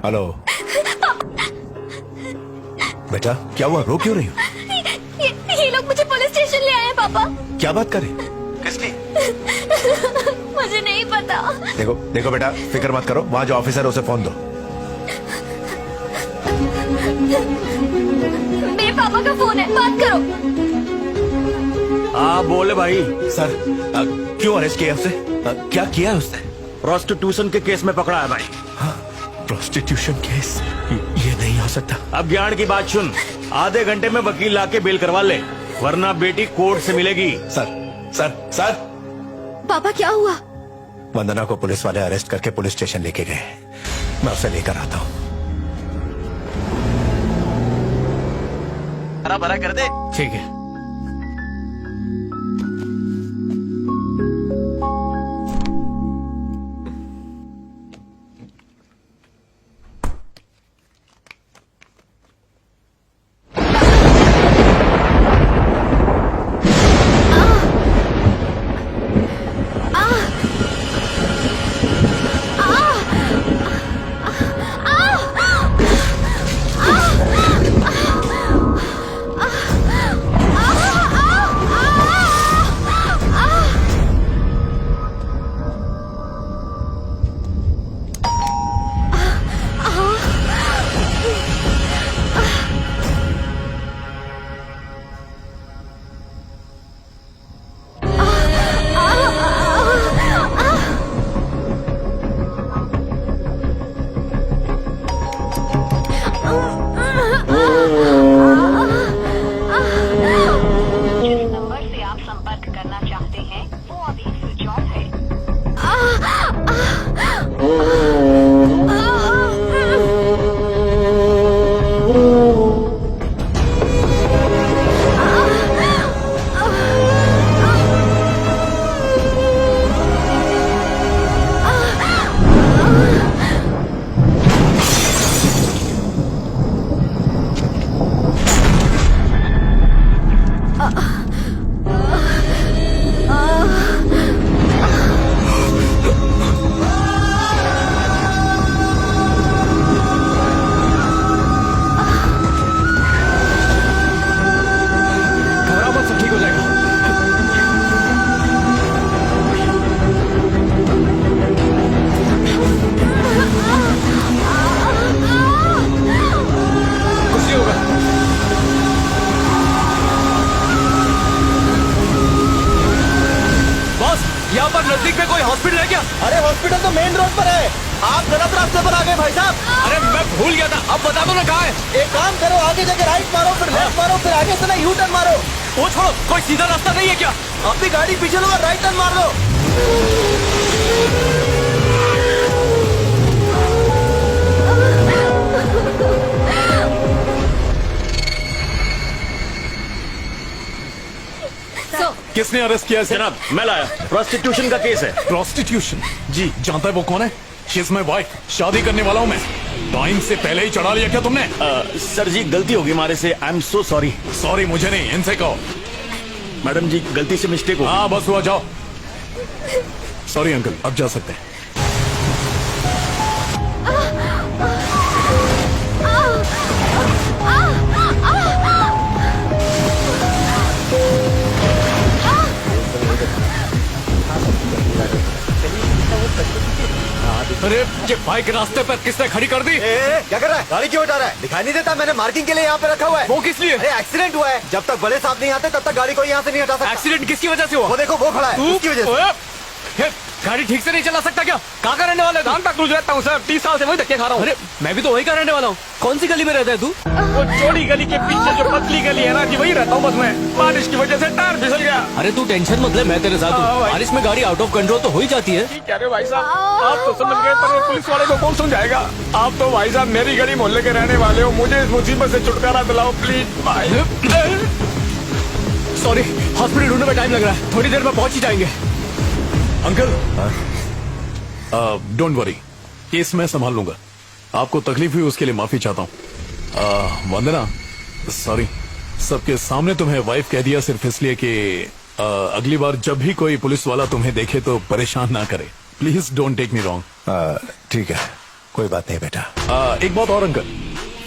Hello बेटा, क्या हुआ? रो क्यों रही हो? ये लोग मुझे पुलिस स्टेशन ले आए हैं पापा। क्या बात कर रही? किस लिए? मुझे नहीं पता। देखो देखो बेटा, फिक्र मत करो, वहाँ जो ऑफिसर है उसे फोन दो। मेरे पापा का फोन है, बात करो। हाँ बोले भाई। सर क्यों अरेस्ट किया उसे? क्या किया है उसने? प्रोस्टिट्यूशन के केस में पकड़ा है भाई। Prostitution case? ये नहीं हो सकता। अब ज्ञान की बात सुन, आधे घंटे में वकील लाके बेल करवा ले, वरना बेटी कोर्ट से मिलेगी। सर सर सर पापा क्या हुआ? वंदना को पुलिस वाले अरेस्ट करके पुलिस स्टेशन लेके गए। मैं उसे लेकर आता हूँ। हरा भरा कर दे। ठीक है। जिस नंबर से आप संपर्क करना चाहते हैं वो अभी स्विच ऑफ है। घबराओ मत, सब ठीक हो जाएगा। कुछ नहीं होगा। बॉस, यहाँ पर नजदीक में कोई हॉस्पिटल है क्या? अरे हॉस्पिटल तो मेन रोड पर है, आप गलत रास्ते पर आ गए भाई साहब। अरे मैं भूल गया था, अब बता दो ना कहाँ है। एक काम करो, आगे जाके राइट मारो, फिर लेफ्ट मारो, फिर आगे से ना यू टर्न मारो। वो छोड़ो, कोई सीधा रास्ता नहीं है क्या? अपनी गाड़ी पीछे लो और राइट टर्न मार लो। किसने अरेस्ट किया इसे? जनाब मैं लाया, प्रोस्टिट्यूशन का केस है। प्रोस्टिट्यूशन? जी, जानता है वो कौन है? शी इज माय वाइफ, शादी करने वाला हूँ मैं। टाइम से पहले ही चढ़ा लिया क्या तुमने? सर जी गलती होगी हमारे से, I am so sorry. Sorry मुझे नहीं, इनसे कहो। मैडम जी गलती से मिस्टेक हो। हाँ बस हुआ, जाओ। सॉरी अंकल, अब जा सकते हैं। अरे ये बाइक रास्ते पर किसने खड़ी कर दी? क्या कर रहा है? गाड़ी क्यों हटा रहा है? दिखाई नहीं देता? मैंने मार्किंग के लिए यहाँ पे रखा हुआ है। वो किस लिए? अरे एक्सीडेंट हुआ है, जब तक बड़े साहब नहीं आते तब तक गाड़ी को यहाँ से नहीं हटा सकता। एक्सीडेंट किसकी वजह से हुआ? वो देखो, वो खड़ा है, उसकी वजह से। ओए, हे, गाड़ी ठीक से नहीं चला सकता क्या? कहाँ का रहने वाला है? तक रोज रहता हूँ सर, 30 साल से वही धक्के खा रहा हूँ। अरे मैं भी तो वही का रहने वाला हूँ। कौन सी गली में रहता है तू? वो चौड़ी गली के पीछे जो पतली गली है ना जी, वही रहता हूँ बस मैं। बारिश की वजह से टायर फिसल गया। अरे तू टेंशन मत ले, मैं तेरे साथ हाँ, हूँ। भाई। बारिश में गाड़ी आउट ऑफ कंट्रोल तो हो ही जाती है। क्या रे भाई साहब, आप तो समझ गए, पर पुलिस वाले को कौन समझाएगा? आप तो भाई साहब मेरी गली मोहल्ले के रहने वाले हो, मुझे इस मुसीबत से छुटकारा दिलाओ प्लीज भाई। सॉरी, हॉस्पिटल ढूंढने में टाइम लग रहा है, थोड़ी देर में पहुंच ही जाएंगे। अंकल डोंट वरी, केस मैं संभाल लूंगा। आपको तकलीफ हुई उसके लिए माफी चाहता हूँ। वंदना सॉरी, सबके सामने तुम्हें वाइफ कह दिया सिर्फ इसलिए कि अगली बार जब भी कोई पुलिस वाला तुम्हें देखे तो परेशान ना करे। Please don't take me wrong. ठीक है, कोई बात नहीं बेटा। एक बात और अंकल,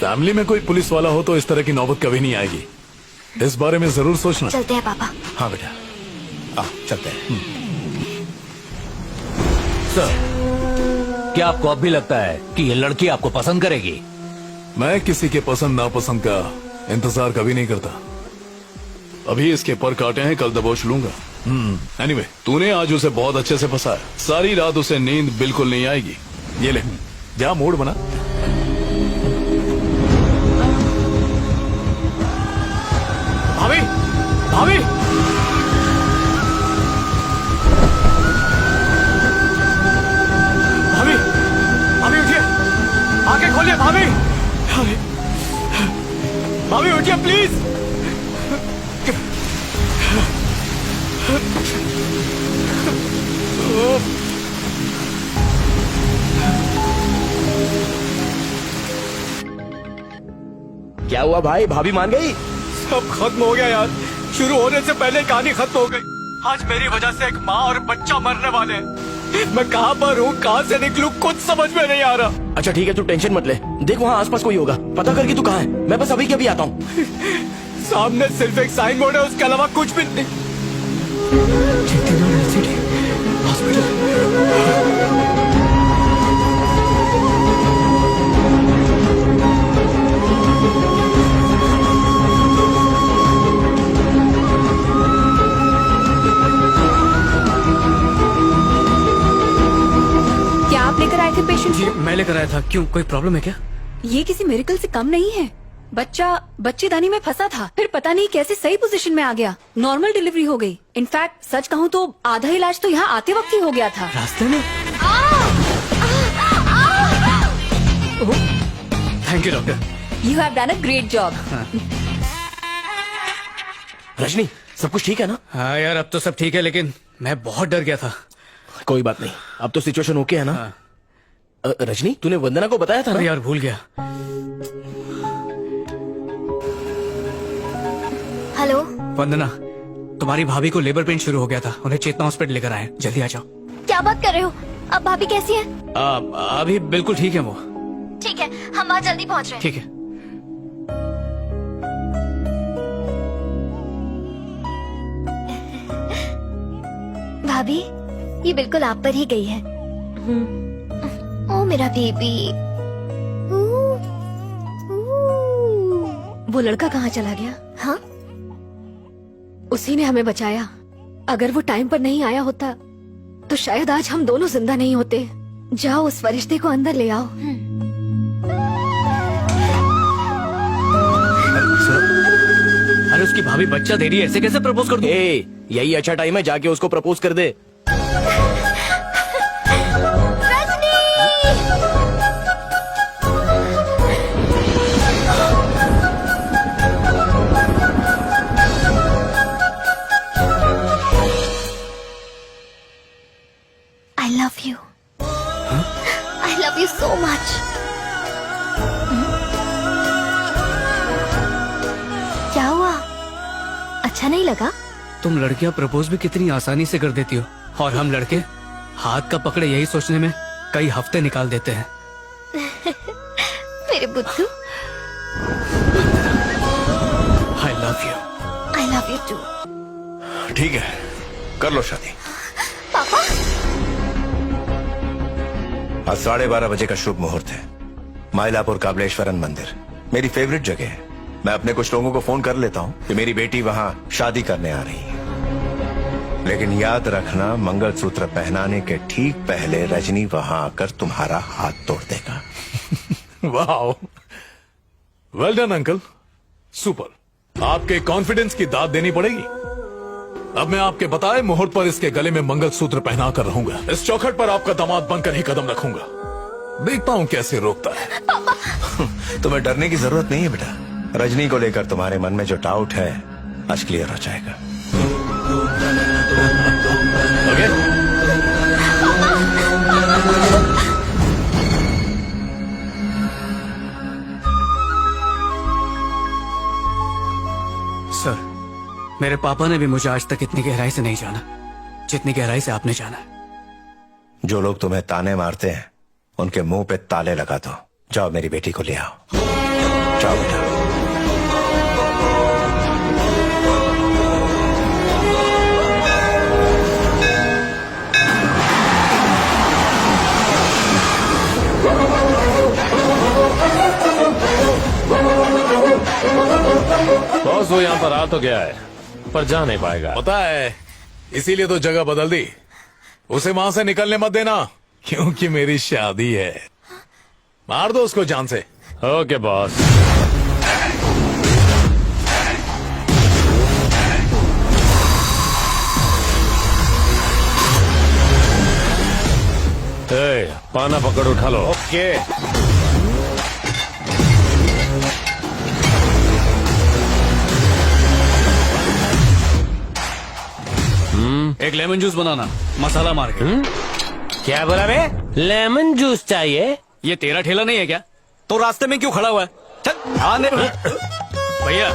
फैमिली में कोई पुलिस वाला हो तो इस तरह की नौबत कभी नहीं आएगी, इस बारे में जरूर सोचना। चलते हैं पापा। हाँ बेटा, चलते हैं। सर, क्या आपको अब भी लगता है कि ये लड़की आपको पसंद करेगी? मैं किसी के पसंद नापसंद का इंतजार कभी नहीं करता। अभी इसके पर काटे हैं, कल दबोच लूंगा। एनीवे, तूने आज उसे बहुत अच्छे से फंसाया, सारी रात उसे नींद बिल्कुल नहीं आएगी। ये ले, जा मूड बना। भाभी, भाभी, भाभी, भाभी उठिए, आंखें खोलिए भाभी। अरे, भाभी उठिए प्लीज। क्या हुआ भाई, भाभी मान गई? सब खत्म हो गया यार, शुरू होने से पहले कहानी खत्म हो गई। आज मेरी वजह से एक माँ और बच्चा मरने वाले हैं। मैं कहाँ पर हूँ, कहाँ से निकलूं, कुछ समझ में नहीं आ रहा। अच्छा ठीक है, तू टेंशन मत ले, देख वहाँ आसपास कोई होगा, पता करके तू कहाँ है, मैं बस अभी के अभी आता हूँ। सामने सिर्फ एक साइन बोर्ड है, उसके अलावा कुछ भी नहीं। क्या आप लेकर आए थे पेशेंट जी को? मैं लेकर आया था। क्यों, कोई प्रॉब्लम है क्या? ये किसी मेरेकल से कम नहीं है। बच्चा बच्चेदानी में फंसा था, फिर पता नहीं कैसे सही पोजीशन में आ गया, नॉर्मल डिलीवरी हो गई। इनफैक्ट सच कहूँ तो आधा इलाज तो यहाँ आते वक्त ही हो गया था। रास्ते में? Thank you doctor. You have done a great job. Rajni, सब कुछ ठीक है ना? हाँ यार, अब तो सब ठीक है, लेकिन मैं बहुत डर गया था। कोई बात नहीं, अब तो सिचुएशन ओके है ना? रजनी, तूने वंदना को बताया था ना? अरे यार भूल गया। हेलो वंदना, तुम्हारी भाभी को लेबर पेन शुरू हो गया था, उन्हें चेतना हॉस्पिटल लेकर आए, जल्दी आ जाओ। क्या बात कर रहे हो? अब भाभी कैसी है? अभी बिल्कुल ठीक है वो। ठीक है, हम वहाँ जल्दी पहुँच रहे हैं। ठीक है। भाभी, ये बिल्कुल आप पर ही गई है। ओ मेरा बेबी। वो लड़का कहाँ चला गया? हाँ, उसी ने हमें बचाया। अगर वो टाइम पर नहीं आया होता तो शायद आज हम दोनों जिंदा नहीं होते। जाओ उस फरिश्ते को अंदर ले आओ। अरे उसकी भाभी बच्चा दे रही है, ऐसे कैसे प्रपोज कर दूं? यही अच्छा टाइम है, जाके उसको प्रपोज कर दे। I love you. I love you so much. क्या हुआ? अच्छा नहीं लगा? तुम लड़कियां प्रपोज भी कितनी आसानी से कर देती हो, और हम लड़के हाथ का पकड़े यही सोचने में कई हफ्ते निकाल देते हैं। मेरे बुद्धू। I love you. I love you too. ठीक है, कर लो शादी। पापा? आज 12:30 बजे का शुभ मुहूर्त है। माइलापुर काबलेश्वरन मंदिर मेरी फेवरेट जगह है। मैं अपने कुछ लोगों को फोन कर लेता हूँ कि मेरी बेटी वहाँ शादी करने आ रही है। लेकिन याद रखना, मंगलसूत्र पहनाने के ठीक पहले रजनी वहाँ आकर तुम्हारा हाथ तोड़ देगा। वाह, वेल डन अंकल, सुपर। आपके कॉन्फिडेंस की दाद देनी पड़ेगी। अब मैं आपके बताए मुहूर्त पर इसके गले में मंगलसूत्र पहना कर रहूंगा। इस चौखट पर आपका दामाद बनकर ही कदम रखूंगा। देखता हूँ कैसे रोकता है। तुम्हें डरने की जरूरत नहीं है बेटा। रजनी को लेकर तुम्हारे मन में जो डाउट है आज क्लियर हो जाएगा। ओके? सर, मेरे पापा ने भी मुझे आज तक इतनी गहराई से नहीं जाना जितनी गहराई से आपने जाना है। जो लोग तुम्हें ताने मारते हैं उनके मुंह पे ताले लगा दो। जाओ मेरी बेटी को ले आओ। जाओ बेटा। बॉस वो यहाँ पर आ तो गया है पर जा नहीं पाएगा। पता है, इसीलिए तो जगह बदल दी। उसे वहां से निकलने मत देना, क्योंकि मेरी शादी है। मार दो उसको जान से। Okay boss. पाना पकड़ उठा लो। ओके। एक लेमन जूस बनाना, मसाला मार के। क्या बोला बे? लेमन जूस चाहिए? ये तेरा ठेला नहीं है क्या? तो रास्ते में क्यों खड़ा हुआ है? चल आने। भैया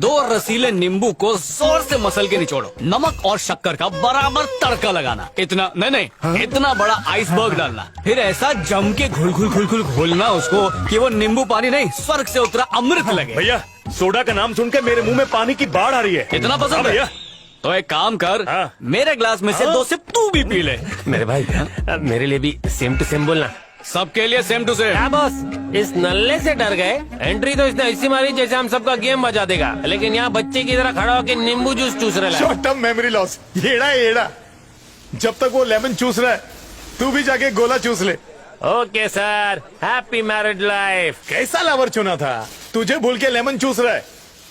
2 रसीले नींबू को जोर से मसल के निचोड़ो, नमक और शक्कर का बराबर तड़का लगाना। इतना नहीं, इतना बड़ा आइसबर्ग डालना, फिर ऐसा जम के घुल घुल घुल घुल घोलना उसको कि वो नींबू पानी नहीं, स्वर्ग से उतरा अमृत लगे। भैया सोडा का नाम सुन के मेरे मुंह में पानी की बाढ़ आ रही है। इतना पसंद है? तो एक काम कर, मेरे ग्लास में से 2 सिप तू भी पी ले। मेरे भाई मेरे लिए भी सेम टू सेम बोलना। सबके लिए सेम टू सेम। क्या बॉस, इस नल्ले से डर गए? एंट्री तो इसने ऐसी मारी जैसे हम सबका गेम बजा देगा, लेकिन यहाँ बच्चे की तरह खड़ा होकर नींबू जूस चूस रहा है। Short term memory loss. येड़ा जब तक वो लेमन चूस रहा है तू भी जाके गोला चूस ले। Okay sir, happy married life. कैसा लवर चुना था, तुझे भूल के लेमन चूस रहा है।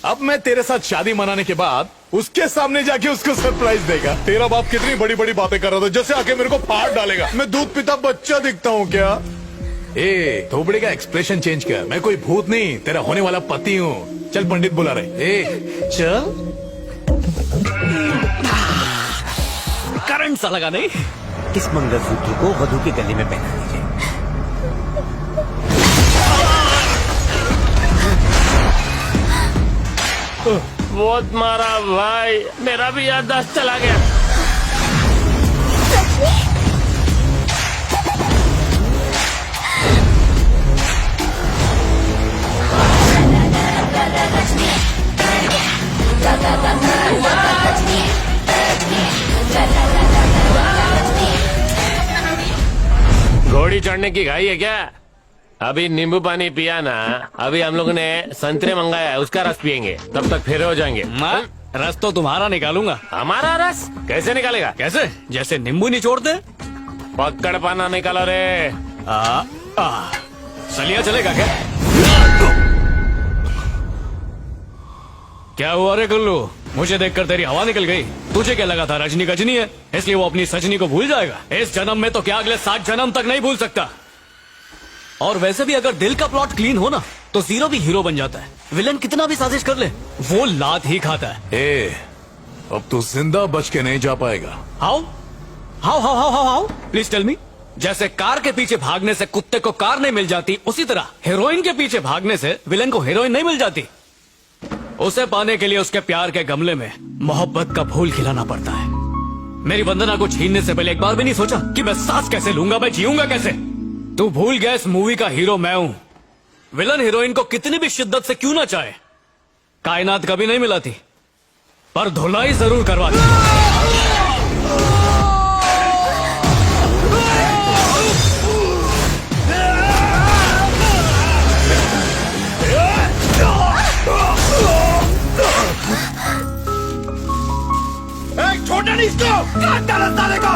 अब मैं तेरे साथ शादी मनाने के बाद उसके सामने जाके उसको सरप्राइज देगा। तेरा बाप कितनी बड़ी बड़ी बातें कर रहा था, जैसे आके मेरे को फाड़ डालेगा। मैं दूध पीता बच्चा दिखता हूँ क्या? ए थोबड़े का एक्सप्रेशन चेंज कर, मैं कोई भूत नहीं, तेरा होने वाला पति हूँ। चल पंडित बुला रहे। ए चल। करंट सा लगा नहीं? इस मंगलसूत्र को वधू के गले में पहना दीजिए। बहुत मारा भाई, मेरा भी याददाश्त चला गया। घोड़ी चढ़ने की घाई है क्या? अभी नींबू पानी पिया ना, अभी हम लोग ने संतरे मंगाया है, उसका रस पियेंगे, तब तक फिर हो जाएंगे। रस तो तुम्हारा निकालूंगा। हमारा रस कैसे निकालेगा? कैसे? जैसे नींबू निचोड़ते। पकड़ पाना निकालो रे। सलिया चलेगा क्या? क्या हुआ रे गुल्लू? मुझे देखकर तेरी हवा निकल गई। तुझे क्या लगा था रजनी गजनी है, इसलिए वो अपनी सजनी को भूल जाएगा? इस जन्म में तो क्या अगले 7 जन्म तक नहीं भूल सकता। और वैसे भी अगर दिल का प्लॉट क्लीन हो ना, तो जीरो भी हीरो बन जाता है। विलन कितना भी साजिश कर ले, वो लात ही खाता है। ए अब तू जिंदा बच के नहीं जा पाएगा। How how how how how how please tell me. जैसे कार के पीछे भागने से कुत्ते को कार नहीं मिल जाती, उसी तरह हीरोइन के पीछे भागने से विलन को हीरोइन नहीं मिल जाती। उसे पाने के लिए उसके प्यार के गमले में मोहब्बत का फूल खिलाना पड़ता है। मेरी वंदना को छीनने से पहले एक बार भी नहीं सोचा कि मैं सांस कैसे लूंगा, मैं जीऊंगा कैसे? तू भूल गया इस मूवी का हीरो मैं हूं। विलन हीरोइन को कितनी भी शिद्दत से क्यों ना चाहे, कायनात कभी नहीं मिलाती, पर धुलाई जरूर करवाती। छोटा नहीं इसको, काट डाला साले को।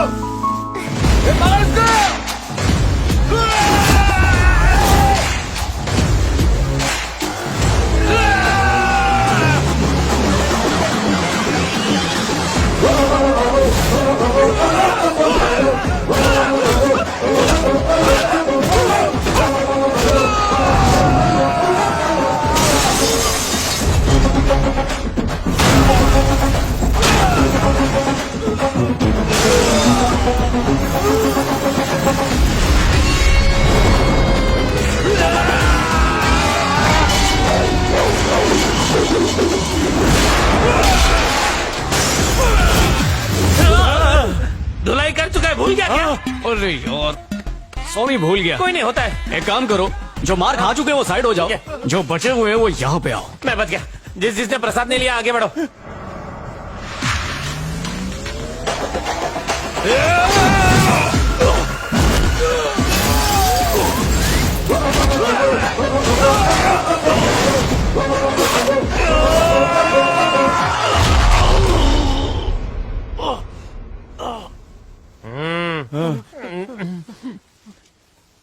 धुलाई कर चुका है, भूल गया क्या? अरे यार सॉरी भूल गया। कोई नहीं, होता है। एक काम करो, जो मार खा चुके हैं वो साइड हो जाओ, जो बचे हुए हैं वो यहाँ पे आओ। मैं बच गया। जिसने प्रसाद नहीं लिया आगे बढ़ो।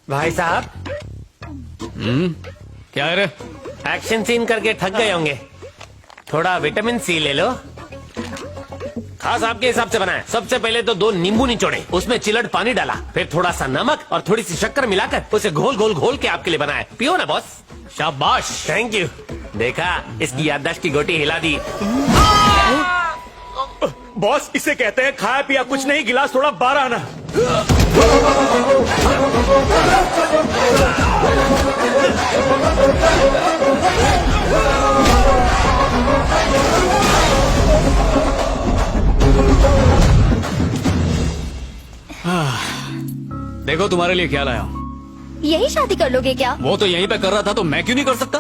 भाई साहब, क्या है रे? एक्शन सीन करके थक गए होंगे, थोड़ा विटामिन सी ले लो। खास आपके हिसाब से बनाया। सबसे पहले तो 2 नींबू निचोड़े, उसमें चिलड पानी डाला, फिर थोड़ा सा नमक और थोड़ी सी शक्कर मिलाकर उसे घोल घोल घोल के आपके लिए बनाया। पियो ना बॉस। शाबाश। Thank you. देखा, इसकी याददाश्त की गोटी हिला दी। बॉस, इसे कहते हैं खाया पिया कुछ नहीं, गिलास थोड़ा बाहर आना। देखो तुम्हारे लिए क्या लाया हूँ। यही शादी कर लोगे क्या? वो तो यहीं पे कर रहा था तो मैं क्यों नहीं कर सकता?